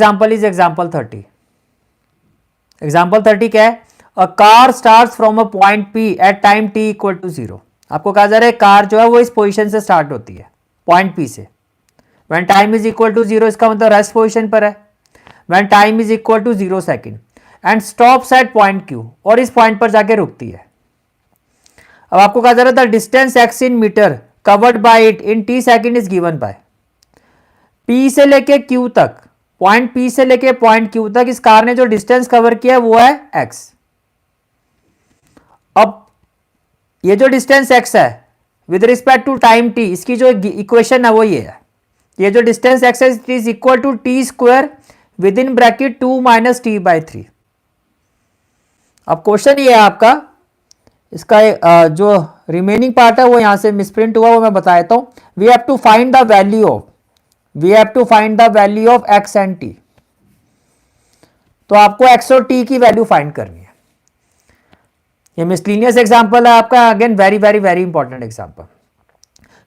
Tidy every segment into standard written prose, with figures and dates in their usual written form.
Example is example 30. Example 30 क्या है? A car start from a point P at time t equal to 0. आपको कहा जा रहा है कार जो है वो इस पोजीशन से स्टार्ट होती है, पॉइंट P से. When time is equal to 0 इसका मतलब रेस्ट पोजीशन पर है. When time is equal to 0 second and stops at point Q, और इस पॉइंट पर जाके रुकती है. अब आपको कहा जा रहा था distance x in metre covered by it in t second is given by. P से लेके Q तक, पॉइंट P से लेके पॉइंट Q तक इस कार ने जो डिस्टेंस कवर किया है वो है x. अब ये जो डिस्टेंस x है with respect to time t, इसकी जो इक्वेशन है वो ये है. ये जो डिस्टेंस x है it is equal to t square with in bracket 2 minus t by 3. अब क्वेश्चन ये है आपका, इसका जो रिमेनिंग पार्ट है वो यहां से मिसप्रिंट हुआ, वो मैं बता देता हूं. We have to find the value of x and t. तो आपको x और t की वैल्यू फाइंड करनी है. ये मिसलीनियस एग्जांपल है आपका, again very very very important example,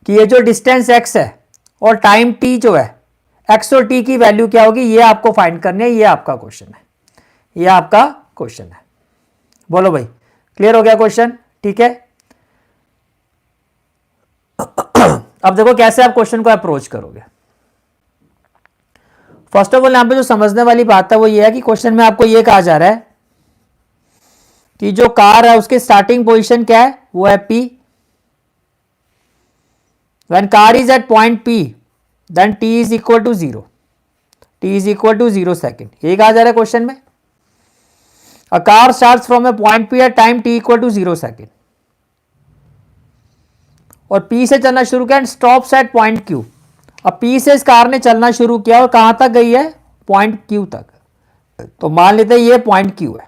कि ये जो डिस्टेंस x है और टाइम t जो है, x और t की वैल्यू क्या होगी ये आपको फाइंड करनी है. ये आपका क्वेश्चन है, ये आपका क्वेश्चन है. बोलो भाई, क्लियर हो गया क्वेश्चन? ठीक है. अब देखो कैसे आप क्वेश्चन को अप्रोच करोगे. फर्स्ट ऑफ ऑल यहां पे जो समझने वाली बात है वो ये है कि क्वेश्चन में आपको ये कहा जा रहा है कि जो कार है उसकी स्टार्टिंग पोजीशन क्या है, वो है P. When car is at point P then t is equal to 0. t is equal to 0 second, ये कहा जा रहा है क्वेश्चन में. A car starts from a point P at time t equal to 0 second, और P से चलना शुरू किया and stops at point Q. अब P से इस कार ने चलना शुरू किया और कहां तक गई है, पॉइंट Q तक. तो मान लेते हैं ये पॉइंट Q है,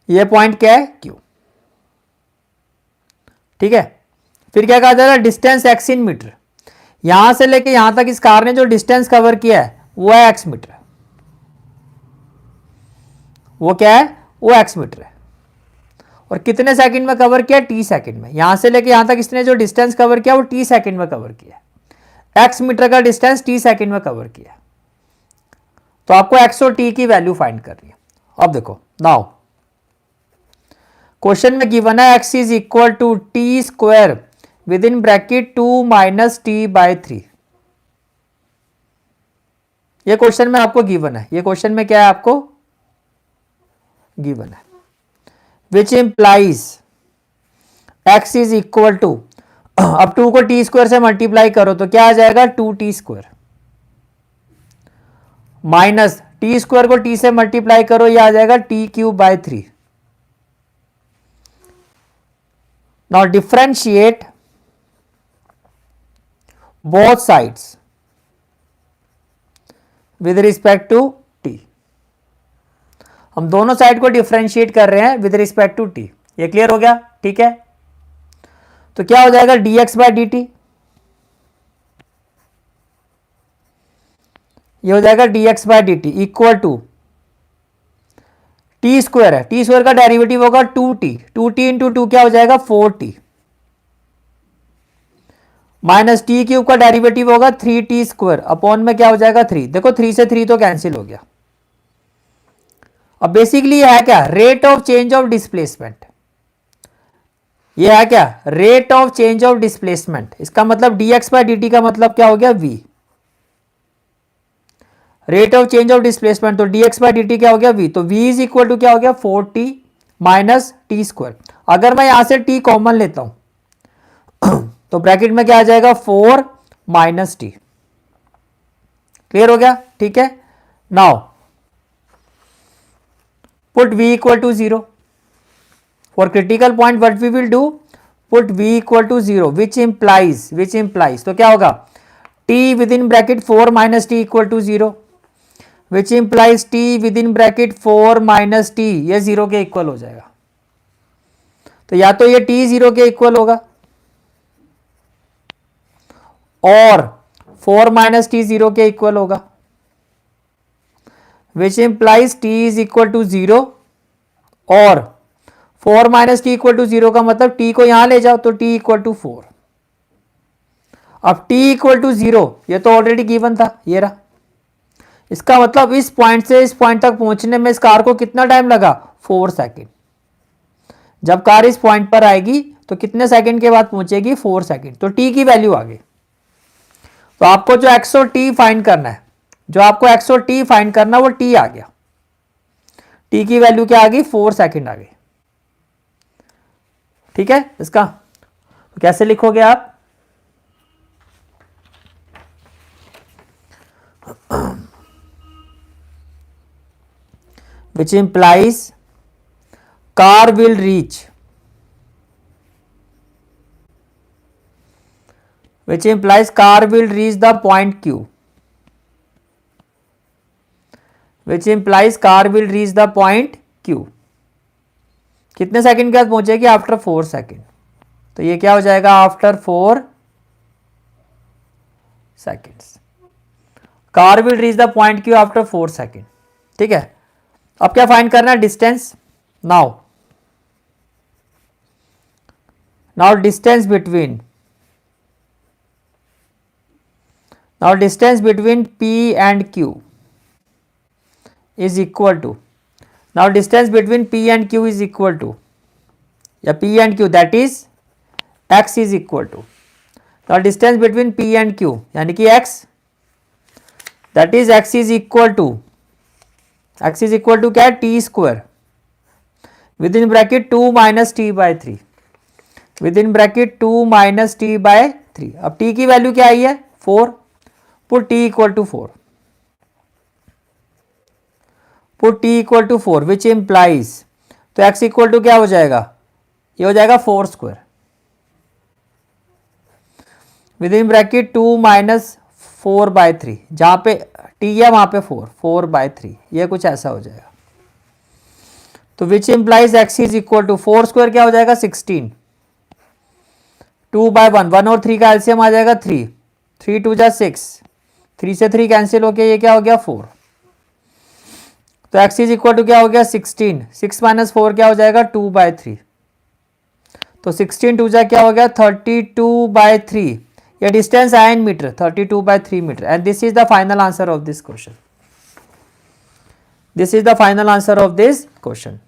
ये पॉइंट क्या है, Q. ठीक है. फिर क्या कहा जा रहा है, डिस्टेंस x इन मीटर. यहां से लेके यहां तक इस कार ने जो डिस्टेंस कवर किया है वो है x मीटर. वो क्या है, वो x मीटर है. और कितने सेकंड में कवर किया, t सेकंड में. यहां से लेके यहां तक इसने जो डिस्टेंस कवर किया वो t सेकंड में कवर किया. x मीटर का डिस्टेंस t सेकंड में कवर किया. तो आपको x और t की वैल्यू फाइंड करनी है. अब देखो नाउ क्वेश्चन में गिवन है x is equal to t square with in bracket 2 minus t by 3. ये क्वेश्चन में आपको गिवन है. ये क्वेश्चन में क्या है आपको गिवन है, which implies x is equal to, अब 2 को t स्क्वायर से मल्टीप्लाई करो तो क्या आ जाएगा, 2t square minus t square को t से मल्टीप्लाई करो, ये आ जाएगा t cube by 3. Now differentiate both sides with respect to t. हम दोनों साइड को डिफरेंशिएट कर रहे हैं विद रिस्पेक्ट टू t. ये क्लियर हो गया? ठीक है. तो क्या हो जाएगा, dx बाय dt. ये हो जाएगा dx by dt equal to T square है, टी स्क्वायर का डेरिवेटिव होगा 2t. 2t इंटू 2 क्या हो जाएगा, 4t. माइनस टी क्यूब का डेरिवेटिव होगा 3t स्क्वायर अपॉन में क्या हो जाएगा 3. देखो 3 से 3 तो कैंसिल हो गया. अब बेसिकली ये है क्या, rate of change of displacement. ये है क्या, rate of change of displacement. इसका मतलब dx बाय dt का मतलब क्या हो गया, v. Rate of change of displacement, तो dx बाय dt क्या हो गया, v. तो v इज इक्वल टू क्या हो गया, 4t माइनस टी स्क्वायर. अगर मैं यहां से t कॉमन लेता हूं तो ब्रैकेट में क्या आ जाएगा, 4 माइनस टी. क्लियर हो गया? ठीक है. Now put v equal to 0. For critical point what we will do, put v equal to 0 which implies तो क्या होगा, t within bracket 4 minus t equal to 0 which implies t within bracket 4 minus t, ये 0 के equal हो जाएगा. तो या तो ये t 0 के इक्वल होगा और 4 minus t 0 के इक्वल होगा, which implies t is equal to 0 और 4 minus t equal to 0 का मतलब t को यहां ले जाओ तो t equal to 4. अब t equal to 0 ये तो ऑलरेडी गिवन था, ये रहा. इसका मतलब इस पॉइंट से इस पॉइंट तक पहुंचने में इस कार को कितना टाइम लगा, 4 सेकेंड। जब कार इस पॉइंट पर आएगी तो कितने सेकंड के बाद पहुंचेगी, 4 सेकंड। तो टी की वैल्यू आ गई। तो आपको जो एक्स और टी फाइंड करना है, जो आपको एक्स और टी फाइंड करना वो टी आ गया। टी की वैल्यू क्या आ गई, 4 सेकंड आ गई। ठीक है, इसका तो कैसे लिखोगे आप, which implies car will reach, which implies car will reach the point Q, which implies car will reach the point Q। कितने सेकंड के बाद पहुंचेगी, आफ्टर 4 सेकंड। तो ये क्या हो जाएगा, after 4 seconds car will reach the point Q after 4 second. ठीक है, अब क्या फाइंड करना है, distance. Now distance between, now distance between P and Q is equal to, now distance between P and Q is equal to, या P and Q, that is x is equal to, now distance between P and Q यानी कि x, that is x is equal to क्या है, t square with in bracket 2 minus T by 3, with in bracket 2 minus T by 3। अब t की value क्या आई है, 4, put t equal to 4, put t equal to 4 which implies, तो x equal to क्या हो जाएगा, ये हो जाएगा 4 square with in bracket 2 minus 4 by 3, जहां पे t है वहां पे 4 बाय 3, ये कुछ ऐसा हो जाएगा। तो which implies x is equal to 4 square क्या हो जाएगा, 16, 2 बाय 1 और 3 का एलसीएम आ जाएगा 3, 3 2 जा 6, 3 से 3 कैंसिल होके ये क्या हो गया, 4। तो x इज इक्वल टू क्या हो गया, 16, 6 माइनस 4 क्या हो जाएगा, 2 बाय 3। तो 16 2 जा क्या हो गया, 32 बाय 3। ये डिस्टेंस आया in meter, 32 by 3 meter. And this is the final answer of this question, this is the final answer of this question.